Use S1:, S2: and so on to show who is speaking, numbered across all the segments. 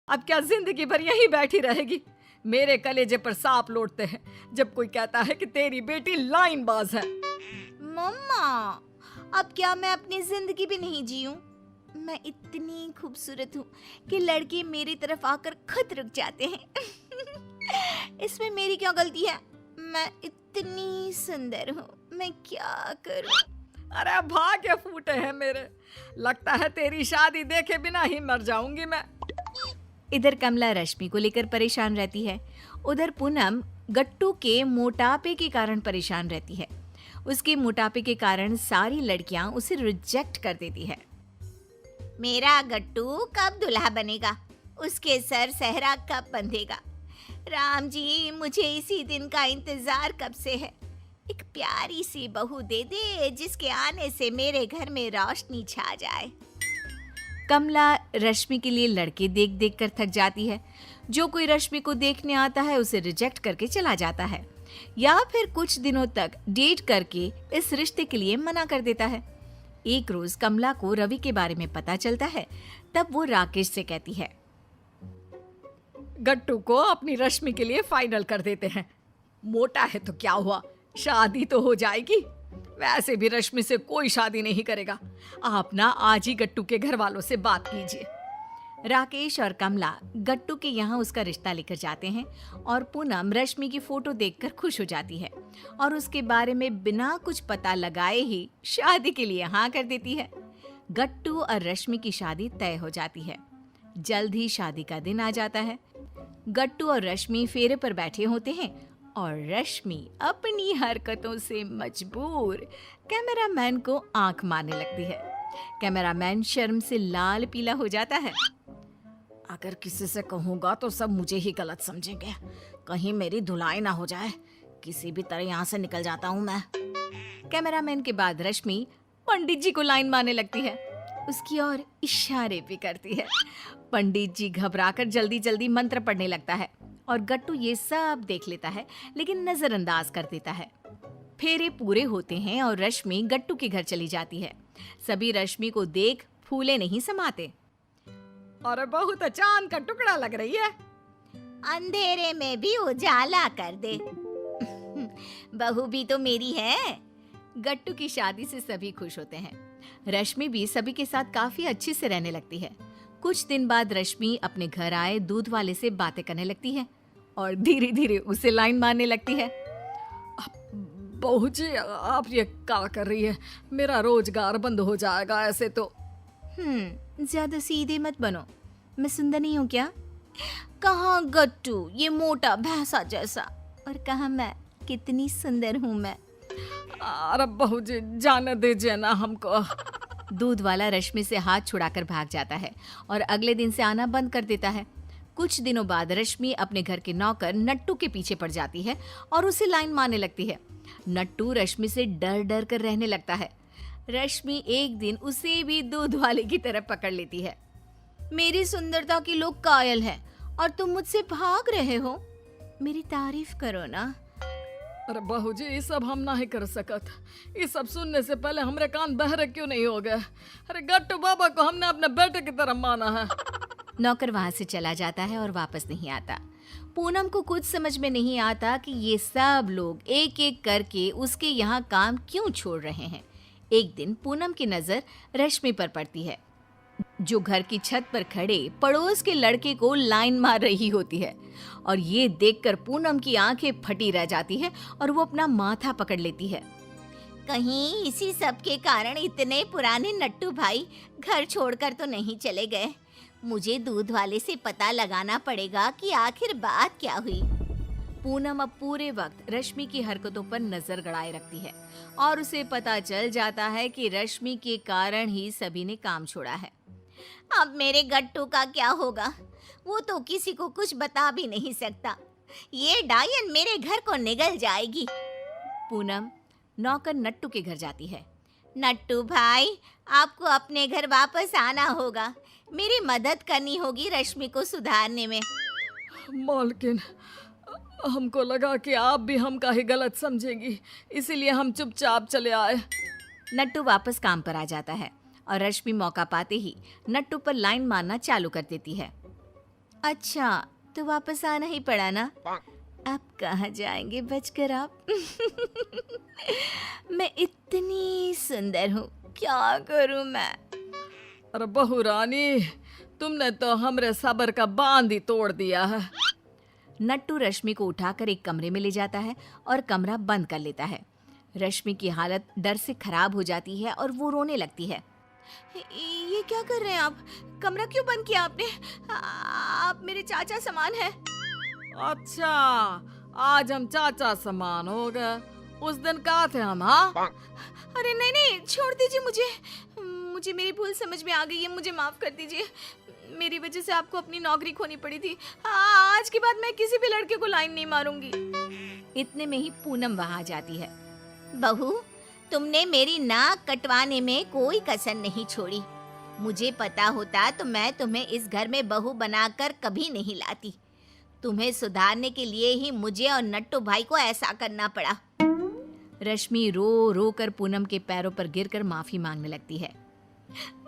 S1: अब क्या जिंदगी भर यहीं बैठी रहेगी? मेरे कलेजे पर सांप लौटते हैं जब कोई कहता है कि तेरी बेटी लाइनबाज है।
S2: मम्मा, अब क्या मैं अपनी जिंदगी भी नहीं जीऊं? मैं इतनी खूबसूरत हूँ कि लड़के मेरी तरफ आकर खुद रुक जाते हैं। इसमें मेरी क्या गलती है? मैं इतनी सुंदर हूँ, मैं क्या करूँ?
S1: अरे भाग्य फूटे हैं मेरे, लगता है तेरी शादी देखे बिना ही मर जाऊंगी मैं।
S2: इधर कमला रश्मि को लेकर परेशान रहती है, उधर पूनम गट्टू के मोटापे के कारण परेशान रहती है। उसके मोटापे के कारण सारी लड़कियां उसे रिजेक्ट कर देती है। मेरा गट्टू कब दूल्हा बनेगा? उसके सर सहरा कब बंधेगा? राम जी, मुझे इसी दिन का इंतजार कब से है। एक प्यारी सी बहू दे दे जिसके आने से मेरे घर में रोशनी छा जाए। कमला रश्मि के लिए लड़के देख देख कर थक जाती है। जो कोई रश्मि को देखने आता है उसे रिजेक्ट करके चला जाता है या फिर कुछ दिनों तक डेट करके इस रिश्ते के लिए मना कर देता है। एक रोज कमला को रवि के बारे में पता चलता है, तब वो राकेश से कहती है,
S1: गट्टू को अपनी रश्मि के लिए फाइनल कर देते हैं। मोटा है तो क्या हुआ, शादी तो हो जाएगी। वैसे भी रश्मि से कोई शादी नहीं करेगा। आप ना आज ही गट्टू के घर वालों से बात कीजिए।
S2: राकेश और कमला गट्टू के यहाँ उसका रिश्ता लेकर जाते हैं और पूनम रश्मि की फोटो देखकर खुश हो जाती है और उसके बारे में बिना कुछ पता लगाए ही शादी के लिए हाँ कर देती है। गट्टू और रश्मि की शादी तय हो जाती है। जल्द ही शादी का दिन आ जाता है। गट्टू और रश्मि फेरे पर बैठे होते हैं और रश्मि अपनी हरकतों से मजबूर कैमरामैन को आंख मारने लगती है। कैमरामैन शर्म से लाल पीला हो जाता है।
S1: अगर किसी से कहूंगा तो सब मुझे ही गलत समझेंगे, कहीं मेरी धुलाई ना हो जाए। किसी भी तरह यहाँ से निकल जाता हूँ मैं।
S2: कैमरामैन के बाद रश्मि पंडित जी को लाइन मारने लगती है, उसकी ओर इशारे भी करती है। पंडित जी घबराकर जल्दी जल्दी मंत्र पढ़ने लगता है और गट्टू ये सब देख लेता है लेकिन नजरअंदाज कर देता है। फेरे पूरे होते हैं और रश्मि गट्टू के घर चली जाती है। सभी रश्मि को देख फूले नहीं समाते।
S1: अरे बहुत चांद का टुकड़ा लग रही है।
S2: अंधेरे में भी उजाला कर दे। बहू भी तो मेरी है। गट्टू की शादी से सभी खुश होते हैं। रश्मि भी सभी के साथ काफी अच्छे से रहने लगती है। कुछ दिन बाद रश्मि अपने घर आए दूध वाले से बातें करने लगती है और धीरे धीरे उसे लाइन मारने लगती है।
S1: बहू जी, आप ये क्या कर रही है? मेरा रोजगार बंद हो जाएगा ऐसे तो।
S2: ज्यादा सीधे मत बनो। मैं सुंदर नहीं हूँ क्या? कहाँ गट्टू ये मोटा भैंसा जैसा, और कहाँ मैं कितनी सुंदर हूँ मैं।
S1: अरे बहू जी, जाने दीजिए ना हमको।
S2: दूध वाला रश्मि से हाथ छुड़ाकर भाग जाता है और अगले दिन से आना बंद कर देता है। कुछ दिनों बाद रश्मि अपने घर के नौकर नट्टू के पीछे पड़ जाती है और उसे लाइन मारने लगती है। नट्टू रश्मि से डर डर कर रहने लगता है। रश्मि एक दिन उसे भी दूध वाले की तरफ पकड़ लेती है। मेरी सुंदरता के लोग कायल हैं और तुम मुझसे भाग रहे हो। मेरी तारीफ करो ना।
S1: अरे बहू जी, ये सब हम नहीं कर सकत। ये सब सुनने से पहले हमारे कान बहरे क्यों नहीं हो गए? अरे गट्टू बाबा को हमने अपने बेटे की तरह माना है।
S2: नौकर वहां से चला जाता है और वापस नहीं आता। पूनम को कुछ समझ में नहीं आता कि ये सब लोग एक एक करके उसके यहाँ काम क्यों छोड़ रहे हैं। एक दिन पूनम की नजर रश्मि पर पड़ती है, जो घर की छत पर खड़े पड़ोस के लड़के को लाइन मार रही होती है और ये देखकर पूनम की आंखें फटी रह जाती है और वो अपना माथा पकड़ लेती है। कहीं इसी सब के कारण इतने पुराने नट्टू भाई घर छोड़कर तो नहीं चले गए। मुझे दूध वाले से पता लगाना पड़ेगा कि आखिर बात क्या हुई। पूनम अब पूरे वक्त रश्मि की हरकतों पर नजर गड़ाए रखती है और उसे पता चल जाता है कि रश्मि के कारण ही सभी ने काम छोड़ा है। अब मेरे गट्टू का क्या होगा? वो तो किसी को कुछ बता भी नहीं सकता। ये डायन मेरे घर को निगल जाएगी। पूनम नौकर नट्टू के घर जाती है। नट्टू भाई, आपको अपने घर वापस आना होगा। मेरी मदद करनी होगी रश्मि को सुधारने में।
S1: मालकिन, हमको लगा कि आप भी हमका ही गलत समझेंगी, इसीलिए हम चुपचाप चले आए।
S2: नट्टू वापस काम पर आ जाता है और रश्मि मौका पाते ही नट्टू पर लाइन मारना चालू कर देती है। अच्छा, तो वापस आना ही पड़ा ना। अब कहाँ जाएंगे बचकर आप। मैं इतनी सुंदर हूँ, क्या करूँ मैं।
S1: अरे बहू रानी, तुमने तो हमरे सबर का बांध ही तोड़ दिया है।
S2: नट्टू रश्मि को उठाकर एक कमरे में ले जाता है और कमरा बंद कर लेता है। रश्मि की हालत डर से खराब हो जाती है और वो रोने लगती है। ये क्या कर रहे हैं आप? कमरा क्यों बंद किया आपने? आप मेरे चाचा समान हैं।
S1: अच्छा, आज हम चाचा समान हो गए। उस दिन कहा थे हम, हाँ?
S2: अरे नहीं नहीं, छोड़ दीजिए मुझे। मुझे मेरी भूल समझ में आ गई है, मुझे माफ कर दीजिए। मेरी वजह से आपको अपनी नौकरी खोनी पड़ी थी। आज के बाद मैं किसी भी लड़के को लाइन नहीं मारूंगी। इतने में ही पूनम वहां आ जाती है। बहू, तुमने मेरी नाक कटवाने में कोई कसर नहीं छोड़ी। मुझे पता होता तो मैं तुम्हें इस घर में बहू बनाकर कभी नहीं लाती। तुम्हें सुधारने के लिए ही मुझे और नट्टू भाई को ऐसा करना पड़ा। रश्मि रो रो कर पूनम के पैरों पर गिरकर माफी मांगने लगती है।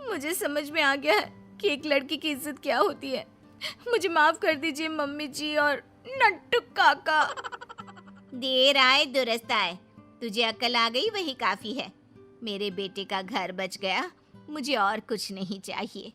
S2: मुझे समझ में आ गया है कि एक लड़की की इज्जत क्या होती है। मुझे माफ कर दीजिए मम्मी जी और नट्टू काका। देर आए दुरुस्त आए। तुझे अकल आ गई वही काफी है। मेरे बेटे का घर बच गया, मुझे और कुछ नहीं चाहिए।